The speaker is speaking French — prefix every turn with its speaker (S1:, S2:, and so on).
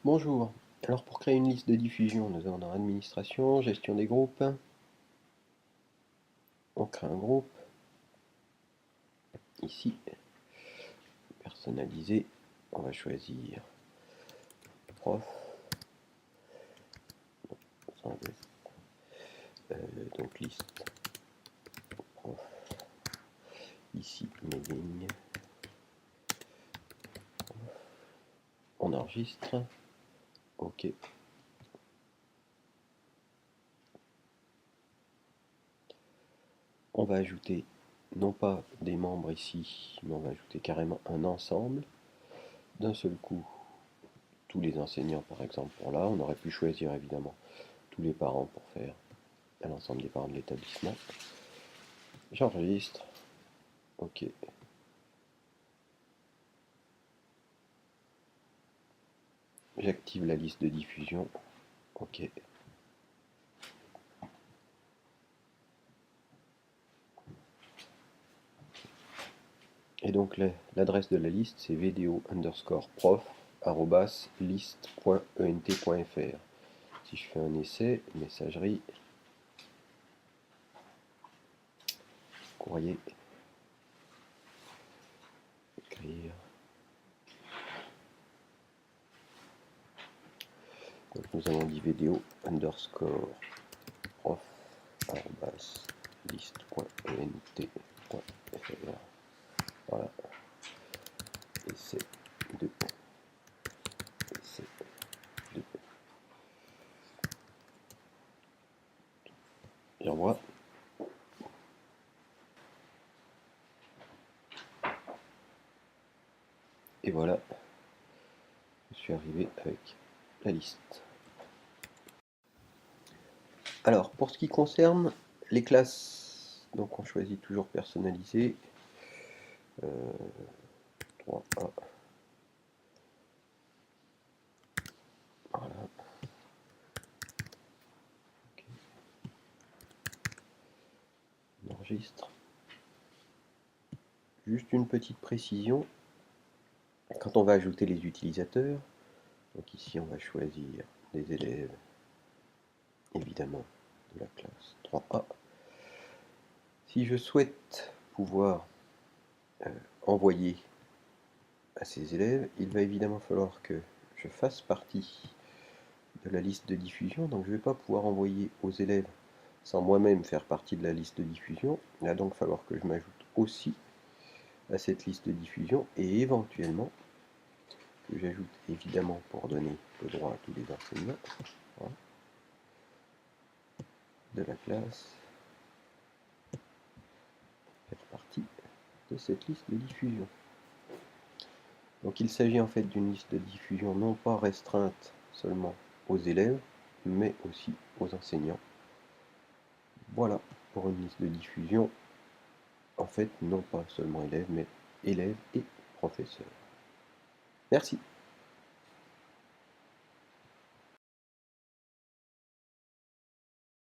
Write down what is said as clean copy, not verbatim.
S1: Bonjour. Alors pour créer une liste de diffusion, nous allons dans Administration, Gestion des groupes. On crée un groupe. Ici, personnaliser. On va choisir prof. Sans S. Donc liste prof. Ici, mes lignes. On enregistre. OK. On va ajouter non pas des membres ici, mais on va ajouter carrément un ensemble. D'un seul coup, tous les enseignants par exemple pour là. On aurait pu choisir évidemment tous les parents pour faire l'ensemble des parents de l'établissement. J'enregistre. OK. J'active la liste de diffusion. OK. Et donc l'adresse de la liste c'est vdo_prof@list.ent.fr. Si je fais un essai, messagerie, courrier, écrire. Donc nous avons dit vdo_prof@list.ent.fr. Voilà. Essai 2. Essai 2. Et revois. Et voilà, je suis arrivé avec la liste. Alors, pour ce qui concerne les classes, donc on choisit toujours personnalisé. 3A. Voilà. Okay. On enregistre. Juste une petite précision. Quand on va ajouter les utilisateurs, donc ici on va choisir les élèves, évidemment, de la classe 3A. Si je souhaite pouvoir envoyer à ces élèves, il va évidemment falloir que je fasse partie de la liste de diffusion, donc je ne vais pas pouvoir envoyer aux élèves sans moi-même faire partie de la liste de diffusion. Il va donc falloir que je m'ajoute aussi à cette liste de diffusion et éventuellement que j'ajoute évidemment pour donner le droit à tous les enseignants, voilà, de la classe, faire partie de cette liste de diffusion. Donc il s'agit en fait d'une liste de diffusion non pas restreinte seulement aux élèves, mais aussi aux enseignants. Voilà pour une liste de diffusion, en fait non pas seulement élèves, mais élèves et professeurs. Merci.